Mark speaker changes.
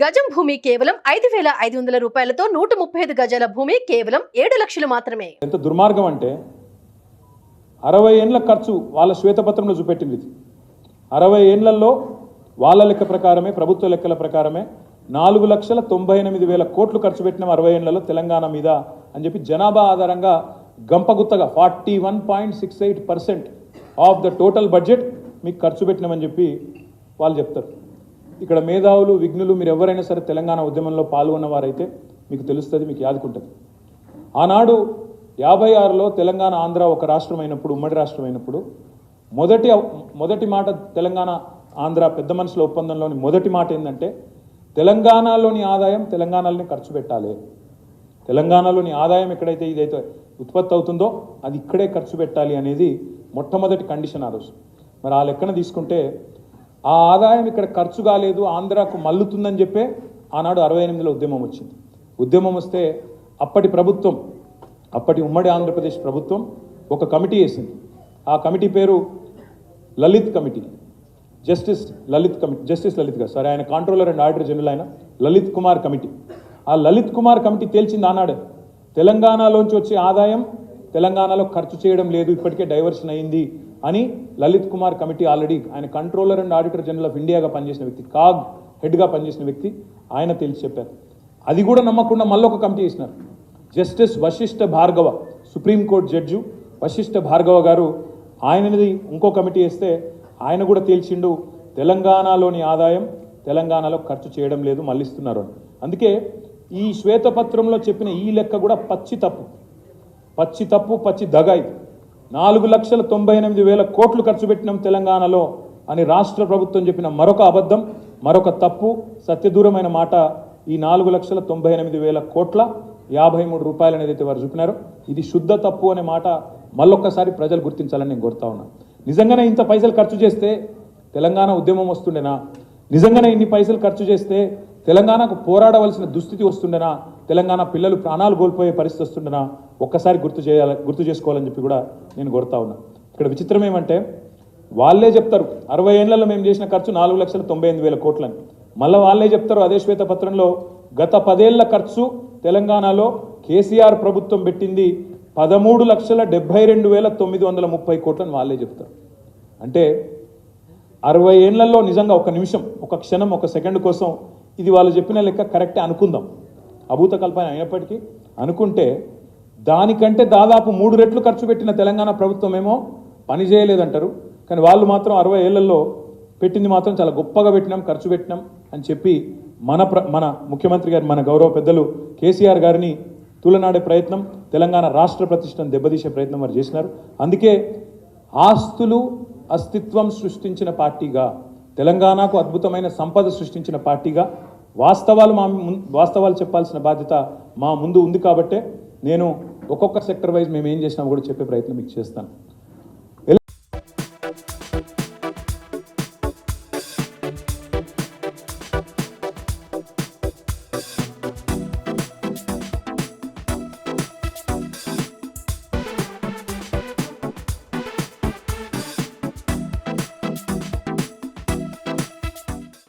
Speaker 1: గజం భూమి కేవలం 5,500 రూపాయలతో 135 గజాల భూమి కేవలం 7 లక్షలు మాత్రమే.
Speaker 2: ఎంత దుర్మార్గం అంటే 60 ఏళ్ల ఖర్చు వాళ్ళ శ్వేతపత్రంలో చూపెట్టింది. 60 ఏళ్లలో వాళ్ళ లెక్క ప్రకారమే, ప్రభుత్వ లెక్కల ప్రకారమే 4,98,000 కోట్లు ఖర్చు పెట్టిన 60 ఏళ్లలో తెలంగాణ మీద అని చెప్పి జనాభా ఆధారంగా గంపగుత్తగా 41.68% ఆఫ్ ద టోటల్ బడ్జెట్ మీకు ఖర్చు పెట్టినామని చెప్పి వాళ్ళు చెప్తారు. ఇక్కడ మేధావులు, విఘ్నులు మీరు ఎవరైనా సరే తెలంగాణ ఉద్యమంలో పాల్గొన్న వారైతే మీకు తెలుస్తుంది, మీకు యాదుకుంటుంది. ఆనాడు 56లో తెలంగాణ ఆంధ్ర ఒక రాష్ట్రం అయినప్పుడు, ఉమ్మడి రాష్ట్రం అయినప్పుడు మొదటి మాట తెలంగాణ ఆంధ్ర పెద్ద మనుషుల ఒప్పందంలోని మొదటి మాట ఏంటంటే తెలంగాణలోని ఆదాయం తెలంగాణలోనే ఖర్చు పెట్టాలి. తెలంగాణలోని ఆదాయం ఎక్కడైతే ఇదైతే ఉత్పత్తి అవుతుందో అది ఇక్కడే ఖర్చు పెట్టాలి అనేది మొట్టమొదటి కండిషన్ ఆ రోజు. మరి ఆ లెక్కన తీసుకుంటే ఆ ఆదాయం ఇక్కడ ఖర్చు కాలేదు, ఆంధ్రాకు మల్లుతుందని చెప్పే ఆనాడు 68లో ఉద్యమం వచ్చింది. ఉద్యమం వస్తే అప్పటి ప్రభుత్వం, అప్పటి ఉమ్మడి ఆంధ్రప్రదేశ్ ప్రభుత్వం ఒక కమిటీ వేసింది. ఆ కమిటీ పేరు లలిత్ కమిటీ, జస్టిస్ లలిత్ గారు, సారీ, ఆయన కాంట్రోలర్ అండ్ ఆడిటర్ జనరల్ ఆయన లలిత్ కుమార్ కమిటీ. ఆ లలిత్ కుమార్ కమిటీ తేల్చింది ఆనాడు తెలంగాణలోంచి వచ్చే ఆదాయం తెలంగాణలో ఖర్చు చేయడం లేదు, ఇప్పటికే డైవర్షన్ అయింది అని లలిత్ కుమార్ కమిటీ ఆల్రెడీ ఆయన controller and auditor general of ఇండియాగా పనిచేసిన వ్యక్తి, కాగ్ హెడ్గా పనిచేసిన వ్యక్తి, ఆయన తేల్చి చెప్పారు. అది కూడా నమ్మకుండా మళ్ళీ ఒక కమిటీ వేసినారు. Justice Vashishtha Bhargava, supreme court judge Vashishtha Bhargava గారు, ఆయనది ఇంకో కమిటీ వేస్తే ఆయన కూడా తేల్చిండు తెలంగాణలోని ఆదాయం తెలంగాణలో ఖర్చు చేయడం లేదు, మళ్ళిస్తున్నారు అని. అందుకే ఈ శ్వేతపత్రంలో చెప్పిన ఈ లెక్క కూడా పచ్చి తప్పు, పచ్చి దగ. ఇది 4,98,000 కోట్లు ఖర్చు పెట్టినాం తెలంగాణలో అని రాష్ట్ర ప్రభుత్వం చెప్పిన మరొక అబద్ధం, మరొక తప్పు, సత్యదూరమైన మాట. ఈ 4,98,000 కోట్ల 53 రూపాయలు ఏదైతే వారు చూపినారో ఇది శుద్ధ తప్పు అనే మాట మళ్ళొక్కసారి ప్రజలు గుర్తించాలని నేను కోరుతా ఉన్నాను. నిజంగానే ఇంత పైసలు ఖర్చు చేస్తే తెలంగాణ ఉద్యమం వస్తుండేనా? నిజంగానే ఇన్ని పైసలు ఖర్చు చేస్తే తెలంగాణకు పోరాడవలసిన దుస్థితి వస్తుండేనా? తెలంగాణ పిల్లలు ప్రాణాలు కోల్పోయే పరిస్థితి వస్తుండేనా? ఒక్కసారి గుర్తు చేసుకోవాలని చెప్పి కూడా నేను కోరుతా ఉన్నా. ఇక్కడ విచిత్రం ఏమంటే వాళ్ళే చెప్తారు 60 ఏళ్లలో మేము చేసిన ఖర్చు 4,98,000 కోట్లని. మళ్ళీ వాళ్ళే చెప్తారు అదే శ్వేతపత్రంలో గత 10 ఏళ్ల ఖర్చు తెలంగాణలో కేసీఆర్ ప్రభుత్వం పెట్టింది 13,72,930 కోట్లని వాళ్ళే చెప్తారు. అంటే 60 ఏళ్లలో నిజంగా ఒక నిమిషం, ఒక క్షణం, ఒక సెకండ్ కోసం ఇది వాళ్ళు చెప్పిన లెక్క కరెక్టే అనుకుందాం, అభూత కల్పన అయినప్పటికీ అనుకుంటే దానికంటే దాదాపు 3 రెట్లు ఖర్చు పెట్టిన తెలంగాణ ప్రభుత్వం ఏమో పని చేయలేదంటారు. కానీ వాళ్ళు మాత్రం 60 ఏళ్లలో పెట్టింది మాత్రం చాలా గొప్పగా పెట్టినాం, ఖర్చు పెట్టినాం అని చెప్పి మన ముఖ్యమంత్రి గారు, మన గౌరవ పెద్దలు కేసీఆర్ గారిని తూలనాడే ప్రయత్నం, తెలంగాణ రాష్ట్ర ప్రతిష్టను దెబ్బతీసే ప్రయత్నం వారు చేసినారు. అందుకే ఆస్తులు అస్తిత్వం సృష్టించిన పార్టీగా, తెలంగాణకు అద్భుతమైన సంపద సృష్టించిన పార్టీగా వాస్తవాలు చెప్పాల్సిన బాధ్యత మా ముందు ఉంది. కాబట్టే నేను ఒక్కొక్క సెక్టర్ వైజ్ మేము ఏం చేసినా కూడా చెప్పే ప్రయత్నం మీకు చేస్తాను.